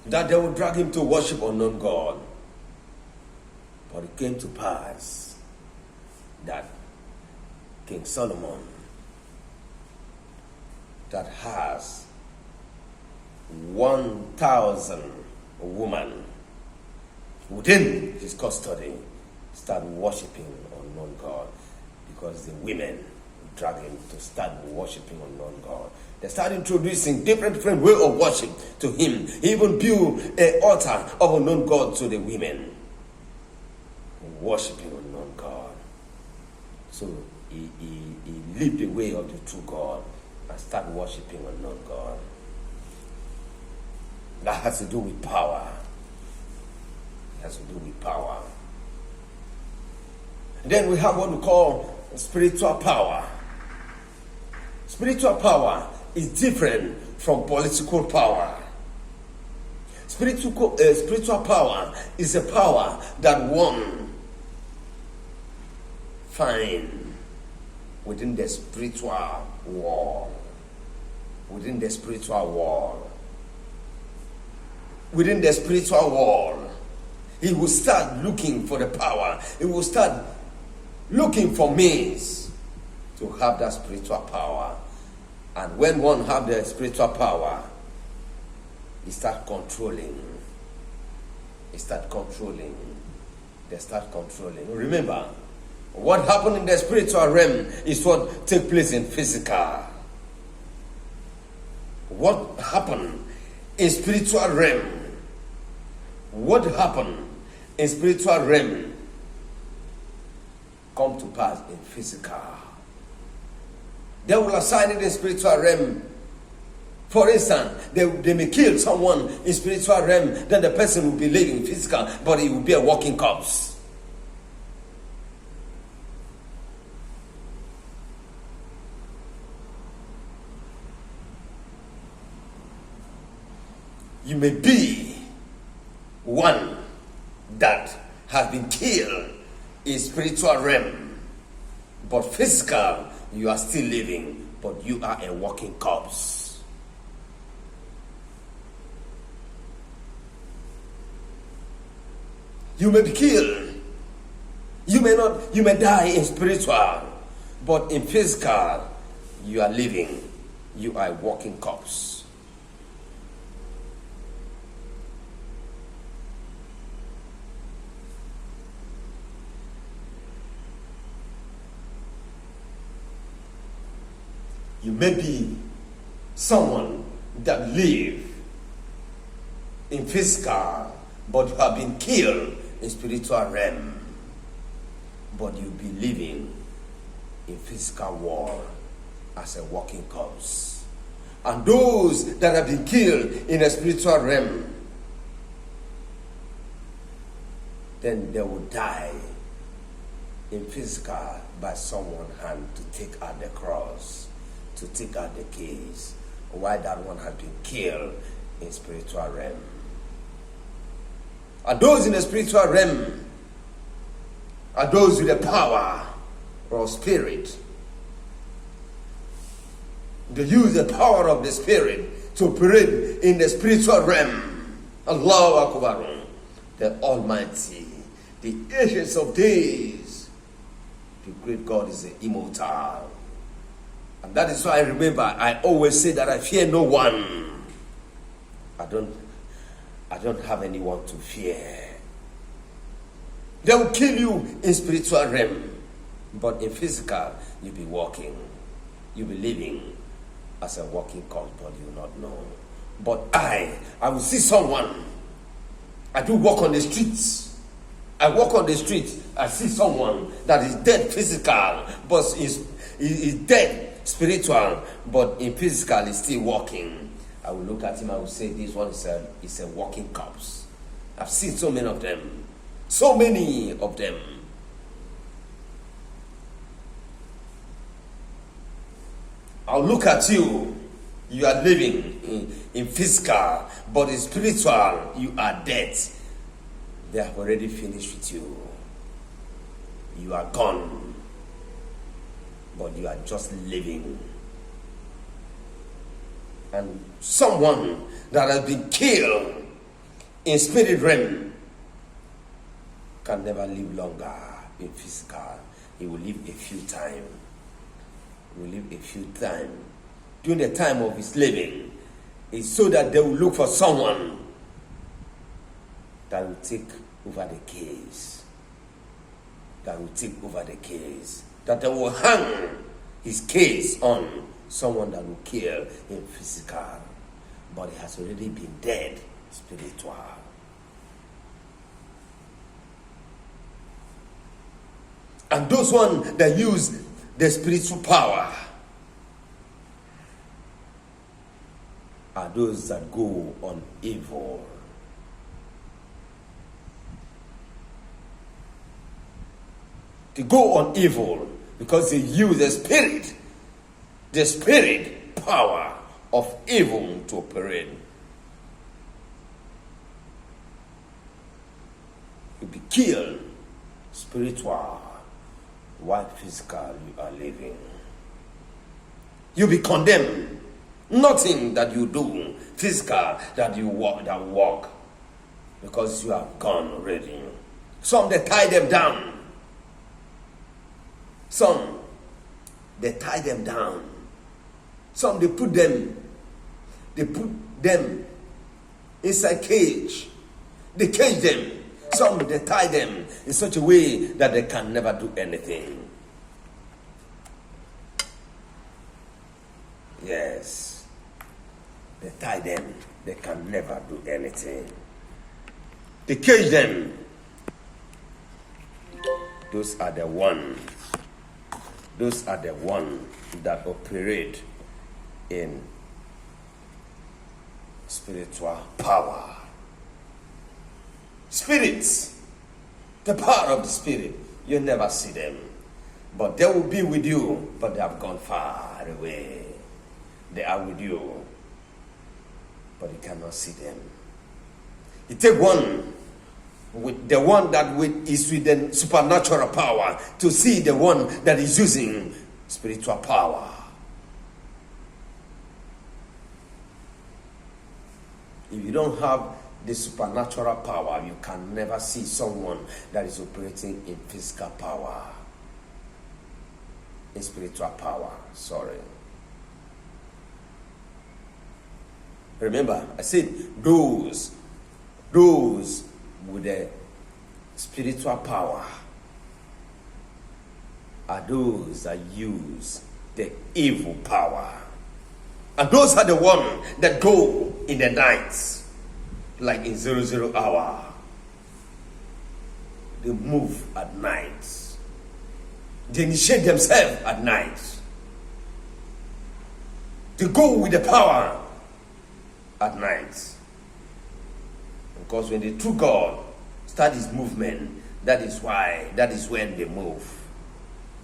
that they would drag him to worship unknown God. But it came to pass that King Solomon, that has 1,000 women within his custody, start worshiping unknown God, because the women drag him to start worshiping unknown God. They start introducing different way of worship to him. He even built an altar of unknown God to the women, worshiping unknown God. So he leave the way of the true God and start worshiping unknown God. That has to do with power. It has to do with power. Then we have what we call spiritual power. Spiritual power is different from political power. Spiritual power is a power that one finds within the spiritual world. Within the spiritual world. Within the spiritual world. He will start looking for the power. He will start looking for means to have that spiritual power. And when one have the spiritual power, he start controlling. He start controlling. They start controlling. Remember, what happened in the spiritual realm is what take place in physical. What happened in spiritual realm? What happened in spiritual realm come to pass in physical. They will assign it in spiritual realm. For instance, they may kill someone in spiritual realm, then the person will be living physical, but he will be a walking corpse. You may be one that has been killed in spiritual realm, but physical, you are still living, but you are a walking corpse. You may be killed. You may die in spiritual, but in physical, you are living. You are a walking corpse. You may be someone that live in physical, but you have been killed in spiritual realm. But you'll be living in physical world as a walking corpse. And those that have been killed in a spiritual realm, then they will die in physical by someone's hand to take out the cross, to take out the keys, while that one has been killed in spiritual realm. And those in the spiritual realm are those with the power of spirit. They use the power of the spirit to operate in the spiritual realm. Allahu Akbar, the Almighty, the Ancient of Days, the great God is the immortal. And that is why I remember, I always say that I fear no one. I don't have anyone to fear. They will kill you in spiritual realm, but in physical, you'll be walking. You'll be living as a walking corpse, but you will not know. But I will see someone. I do walk on the streets. I walk on the street. I see someone that is dead physical, but is dead spiritual, but in physical is still walking. I will look at him, I will say, this one is a walking corpse. I've seen so many of them. So many of them. I'll look at you. You are living in physical, but in spiritual, you are dead. They have already finished with you. You are gone, but you are just living. And someone that has been killed in spirit realm can never live longer in physical. He will live a few time. He will live a few time. During the time of his living, it's so that they will look for someone that will take over the case. That will take over the case. That they will hang his case on someone that will kill in physical. But he has already been dead spiritual. And those ones that use the spiritual power are those that go on evil. They go on evil because they use the spirit power of evil to operate. You'll be killed spiritual while physical you are living. You'll be condemned. Nothing that you do physical that you walk because you have gone already. Some they tie them down. Some they tie them down. Some they put them inside cage. They cage them. Some they tie them in such a way that they can never do anything. Yes. They tie them. They can never do anything. They cage them. Those are the ones that operate in spiritual power. Spirits, the power of the spirit, you never see them. But they will be with you, but they have gone far away. They are with you, but you cannot see them. You take one with the one that is with the supernatural power to see the one that is using spiritual power. If you don't have the supernatural power, you can never see someone that is operating in physical power, in spiritual power. Sorry. Remember, I said those with the spiritual power are those that use the evil power. And those are the ones that go in the nights, like in 00 hour. They move at night. They initiate themselves at night. They go with the power at night. Because when the true God starts his movement, that is when they move.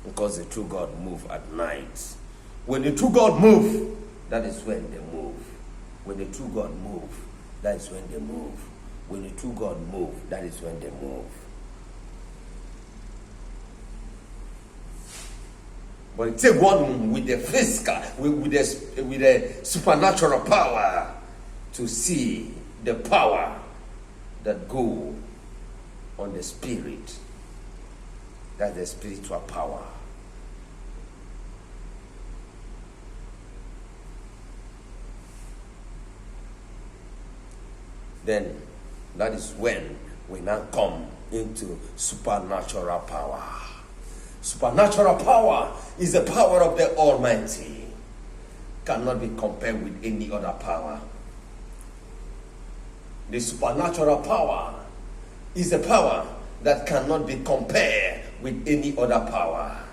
Because the true God move at night. When the true God move, that is when they move. When the true God move, that is when they move. When the true God move, that is when they move. But it takes one with the physical, with the supernatural power to see the power that go on the spirit. That's the spiritual power. Then that is when we now come into supernatural power. Supernatural power is the power of the Almighty. Cannot be compared with any other power. The supernatural power is a power that cannot be compared with any other power.